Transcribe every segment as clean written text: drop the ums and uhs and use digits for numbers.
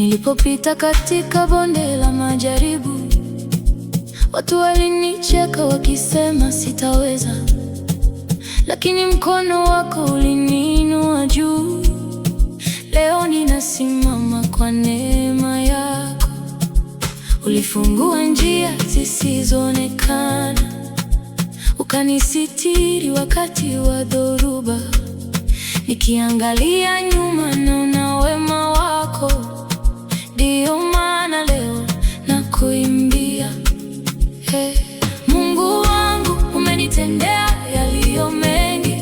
Nilipopita katika bonde la majaribu, watu walinicheka wakisema sitaweza, lakini mkono wako uliniinua juu. Leo ninasimama kwa neema yako. Ulifungua njia zisizoonekana, ukanisitiri wakati wa dhoruba. Nikiangalia nyuma naona wema wako, ndio maana leo nakuimbia. Mungu wangu, umenitendea yaliyo mengi,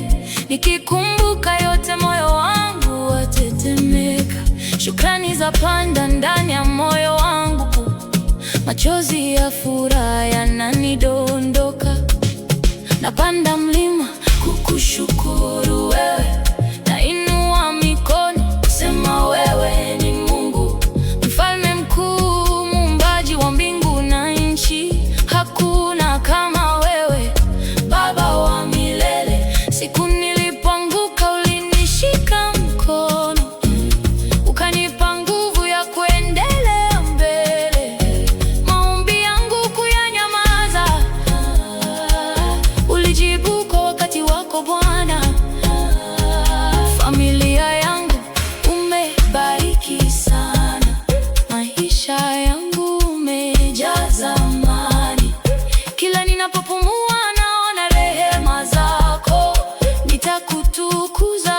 nikikumbuka yote moyo wangu watetemeka. Shukrani zapanda ndani ya moyo wangu, machozi ya furaha yananidondoka. Napanda mlima kukushukuru wewe, nainua mikono kusema wewe ni Mungu, mfalme mkuu, muumbaji wa mbingu na nchi. Hakuna kama wewe, Baba wa milele. Siku nilipoanguka ulinishika mkono, ukanipa nguvu ya kuendelea mbele. Maombi yangu kuyanyamaza, ulijibu kwa wakati wako Bwana. Familia yangu umebariki sana, maisha yangu umejaza amani. Kila ninapopumua naona rehema zako, nitakutukuza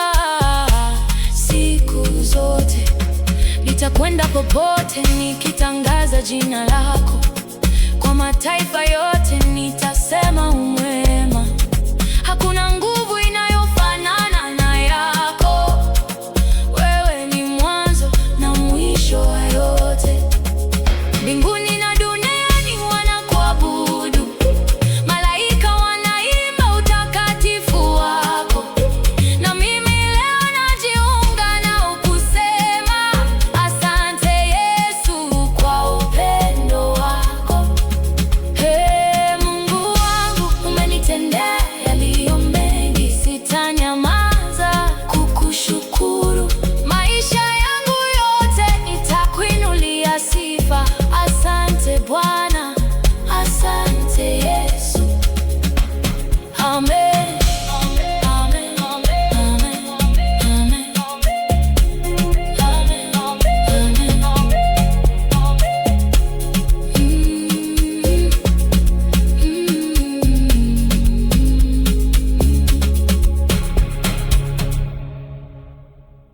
siku zote. Nitakwenda popote nikitangaza jina lako, kwa mataifa yote nitasema umwema.